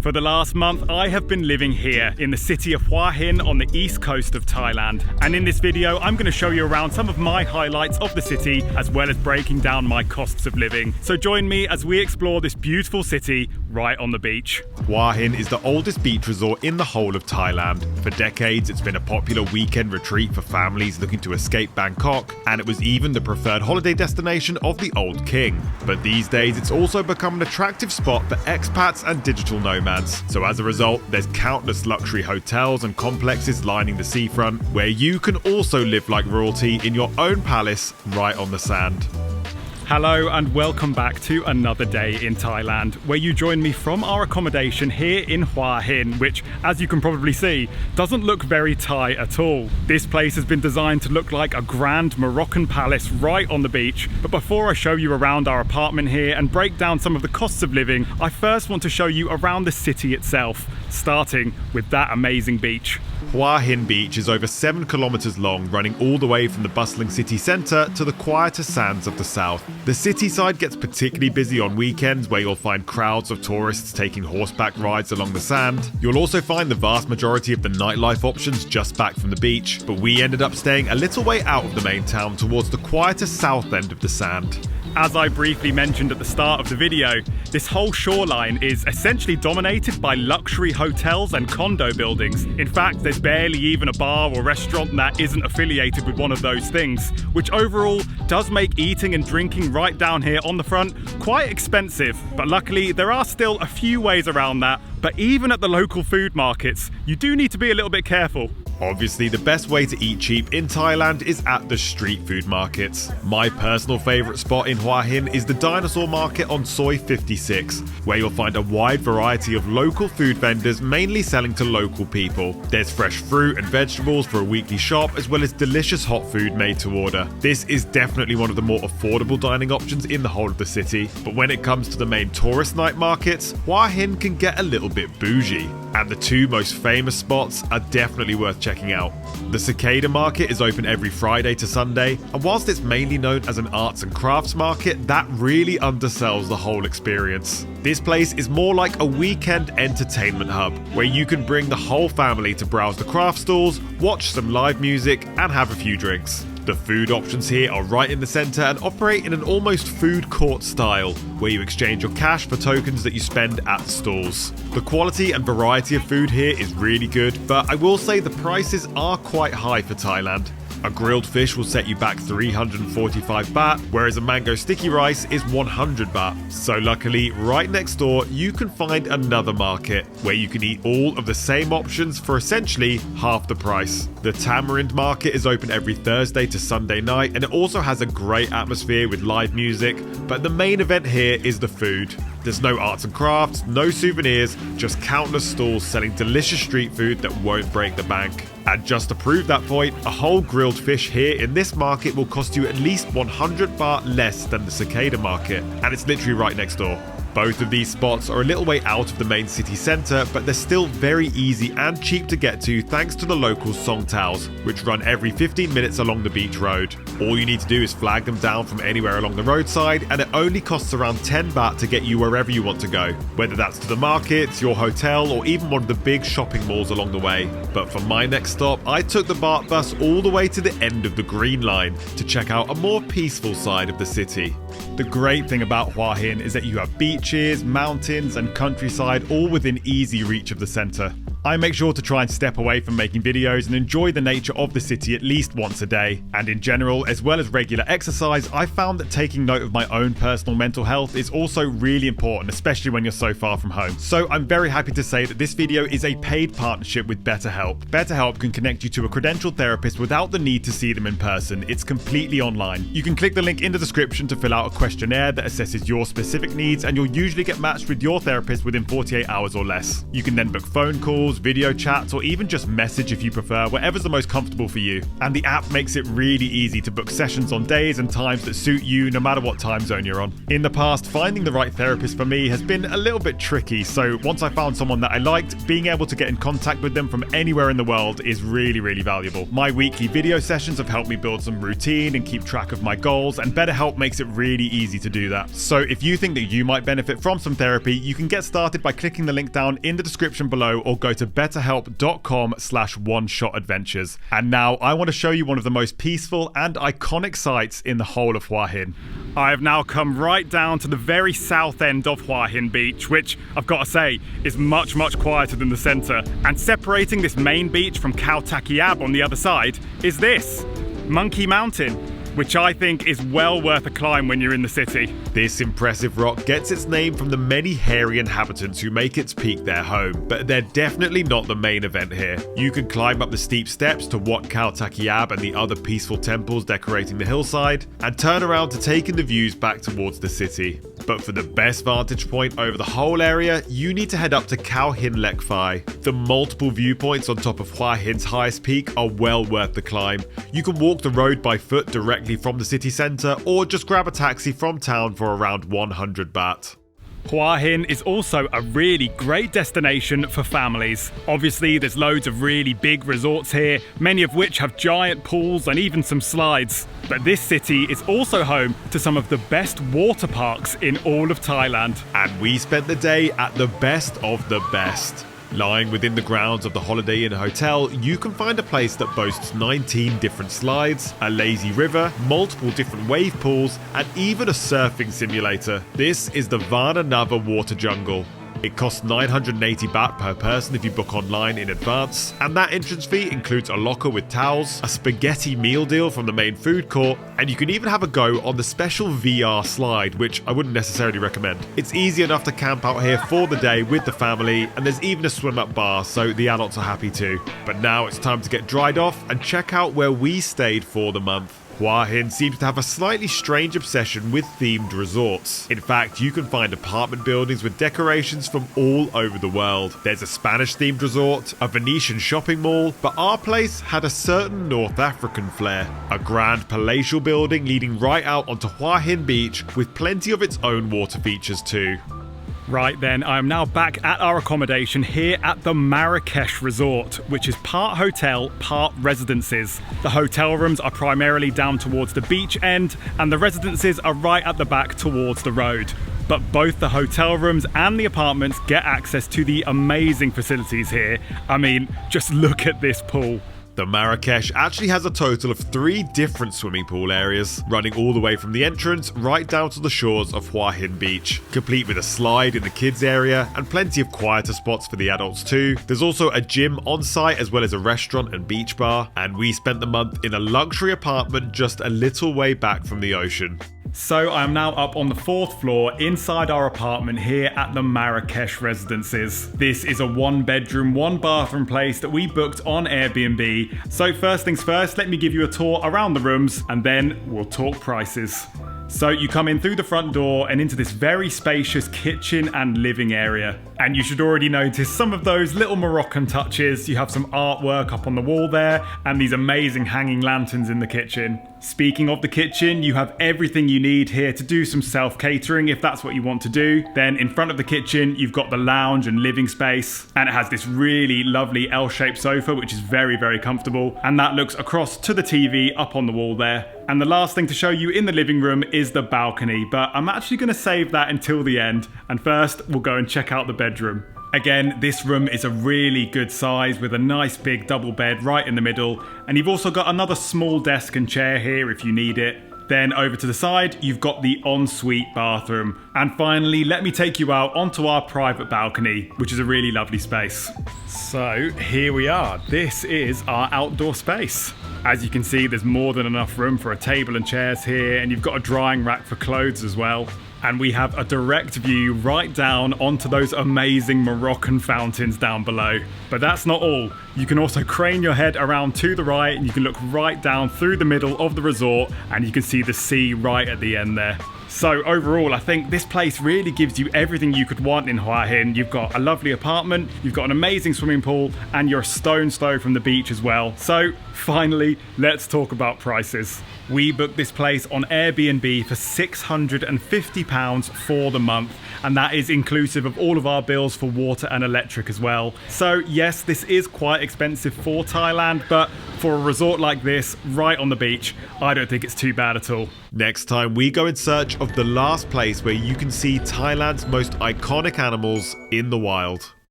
For the last month, I have been living here in the city of Hua Hin on the east coast of Thailand. And in this video, I'm going to show you around some of my highlights of the city, as well as breaking down my costs of living. So join me as we explore this beautiful city right on the beach. Hua Hin is the oldest beach resort in the whole of Thailand. For decades, it's been a popular weekend retreat for families looking to escape Bangkok, and it was even the preferred holiday destination of the old king. But these days, it's also become an attractive spot for expats and digital nomads. So as a result, there's countless luxury hotels and complexes lining the seafront, where you can also live like royalty in your own palace right on the sand. Hello and welcome back to another day in Thailand, where you join me from our accommodation here in Hua Hin, which, as you can probably see, doesn't look very Thai at all. This place has been designed to look like a grand Moroccan palace right on the beach. But before I show you around our apartment here and break down some of the costs of living, I first want to show you around the city itself, starting with that amazing beach. Hua Hin Beach is over 7 kilometers long, running all the way from the bustling city centre to the quieter sands of the south. The city side gets particularly busy on weekends, where you'll find crowds of tourists taking horseback rides along the sand. You'll also find the vast majority of the nightlife options just back from the beach, but we ended up staying a little way out of the main town towards the quieter south end of the sand. As I briefly mentioned at the start of the video, this whole shoreline is essentially dominated by luxury hotels and condo buildings. In fact, there's barely even a bar or restaurant that isn't affiliated with one of those things, which overall does make eating and drinking right down here on the front quite expensive. But luckily, there are still a few ways around that. But even at the local food markets, you do need to be a little bit careful. Obviously, the best way to eat cheap in Thailand is at the street food markets. My personal favourite spot in Hua Hin is the Dinosaur Market on Soi 56, where you'll find a wide variety of local food vendors mainly selling to local people. There's fresh fruit and vegetables for a weekly shop, as well as delicious hot food made to order. This is definitely one of the more affordable dining options in the whole of the city. But when it comes to the main tourist night markets, Hua Hin can get a little bit bougie. And the two most famous spots are definitely worth checking out. The Cicada Market is open every Friday to Sunday, and whilst it's mainly known as an arts and crafts market, that really undersells the whole experience. This place is more like a weekend entertainment hub, where you can bring the whole family to browse the craft stalls, watch some live music, and have a few drinks. The food options here are right in the centre and operate in an almost food court style, where you exchange your cash for tokens that you spend at the stalls. The quality and variety of food here is really good, but I will say the prices are quite high for Thailand. A grilled fish will set you back 345 baht, whereas a mango sticky rice is 100 baht. So luckily, right next door, you can find another market where you can eat all of the same options for essentially half the price. The Tamarind Market is open every Thursday to Sunday night, and it also has a great atmosphere with live music, but the main event here is the food. There's no arts and crafts, no souvenirs, just countless stalls selling delicious street food that won't break the bank. And just to prove that point, a whole grilled fish here in this market will cost you at least 100 baht less than the Cicada Market, and it's literally right next door. Both of these spots are a little way out of the main city centre, but they're still very easy and cheap to get to thanks to the local Songtaews, which run every 15 minutes along the beach road. All you need to do is flag them down from anywhere along the roadside, and it only costs around 10 baht to get you wherever you want to go, whether that's to the markets, your hotel, or even one of the big shopping malls along the way. But for my next stop, I took the BART bus all the way to the end of the Green Line to check out a more peaceful side of the city. The great thing about Hua Hin is that you have beaches, mountains, and countryside all within easy reach of the centre. I make sure to try and step away from making videos and enjoy the nature of the city at least once a day. And in general, as well as regular exercise, I found that taking note of my own personal mental health is also really important, especially when you're so far from home. So I'm very happy to say that this video is a paid partnership with BetterHelp. BetterHelp can connect you to a credentialed therapist without the need to see them in person. It's completely online. You can click the link in the description to fill out a questionnaire that assesses your specific needs, and you'll usually get matched with your therapist within 48 hours or less. You can then book phone calls, calls, video chats, or even just message if you prefer, whatever's the most comfortable for you. And the app makes it really easy to book sessions on days and times that suit you, no matter what time zone you're on. In the past, finding the right therapist for me has been a little bit tricky, so once I found someone that I liked, being able to get in contact with them from anywhere in the world is really, really valuable. My weekly video sessions have helped me build some routine and keep track of my goals, and BetterHelp makes it really easy to do that. So if you think that you might benefit from some therapy, you can get started by clicking the link down in the description below or go to betterhelp.com/one-shot-adventures. And now I want to show you one of the most peaceful and iconic sites in the whole of Hua Hin. I have now come right down to the very south end of Hua Hin Beach, which I've got to say is much quieter than the centre. And separating this main beach from Khao on the other side is this, Monkey Mountain, which I think is well worth a climb when you're in the city. This impressive rock gets its name from the many hairy inhabitants who make its peak their home, but they're definitely not the main event here. You can climb up the steep steps to Wat Khao Takiab and the other peaceful temples decorating the hillside, and turn around to take in the views back towards the city. But for the best vantage point over the whole area, you need to head up to Khao Hin Lek Phai. The multiple viewpoints on top of Hua Hin's highest peak are well worth the climb. You can walk the road by foot directly from the city centre, or just grab a taxi from town for around 100 baht. Hua Hin is also a really great destination for families. Obviously, there's loads of really big resorts here, many of which have giant pools and even some slides. But this city is also home to some of the best water parks in all of Thailand. And we spent the day at the best of the best. Lying within the grounds of the Holiday Inn Hotel, you can find a place that boasts 19 different slides, a lazy river, multiple different wave pools, and even a surfing simulator. This is the Vana Nava Water Jungle. It costs 980 baht per person if you book online in advance, and that entrance fee includes a locker with towels, a spaghetti meal deal from the main food court, and you can even have a go on the special VR slide, which I wouldn't necessarily recommend. It's easy enough to camp out here for the day with the family, and there's even a swim-up bar, so the adults are happy too. But now it's time to get dried off and check out where we stayed for the month. Hua Hin seems to have a slightly strange obsession with themed resorts. In fact, you can find apartment buildings with decorations from all over the world. There's a Spanish-themed resort, a Venetian shopping mall, but our place had a certain North African flair. A grand palatial building leading right out onto Hua Hin Beach with plenty of its own water features too. Right then, I am now back at our accommodation here at the Marrakesh Resort, which is part hotel, part residences. The hotel rooms are primarily down towards the beach end, and the residences are right at the back towards the road. But both the hotel rooms and the apartments get access to the amazing facilities here. I mean, just look at this pool. The Marrakesh actually has a total of 3 different swimming pool areas, running all the way from the entrance right down to the shores of Hua Hin Beach, complete with a slide in the kids area and plenty of quieter spots for the adults too. There's also a gym on site as well as a restaurant and beach bar, and we spent the month in a luxury apartment just a little way back from the ocean. So I am now up on the 4th floor inside our apartment here at the Marrakesh Residences. This is a 1-bedroom, 1-bathroom place that we booked on Airbnb. So first things first, let me give you a tour around the rooms and then we'll talk prices. So you come in through the front door and into this very spacious kitchen and living area. And you should already notice some of those little Moroccan touches. You have some artwork up on the wall there and these amazing hanging lanterns in the kitchen. Speaking of the kitchen, you have everything you need here to do some self-catering if that's what you want to do. Then in front of the kitchen, you've got the lounge and living space, and it has this really lovely L-shaped sofa, which is very, very comfortable. And that looks across to the TV up on the wall there. And the last thing to show you in the living room is the balcony, but I'm actually going to save that until the end. And first, we'll go and check out the bedroom. Again, this room is a really good size with a nice big double bed right in the middle, and you've also got another small desk and chair here if you need it. Then over to the side, you've got the ensuite bathroom. And finally, let me take you out onto our private balcony, which is a really lovely space. So here we are. This is our outdoor space. As you can see, there's more than enough room for a table and chairs here, and you've got a drying rack for clothes as well. And we have a direct view right down onto those amazing Moroccan fountains down below. But that's not all. You can also crane your head around to the right and you can look right down through the middle of the resort and you can see the sea right at the end there. So overall, I think this place really gives you everything you could want in Hua Hin. You've got a lovely apartment, you've got an amazing swimming pool, and you're a stone's throw from the beach as well. So finally, let's talk about prices. We booked this place on Airbnb for £650 for the month, and that is inclusive of all of our bills for water and electric as well. So yes, this is quite expensive for Thailand, but for a resort like this, right on the beach, I don't think it's too bad at all. Next time, we go in search of the last place where you can see Thailand's most iconic animals in the wild.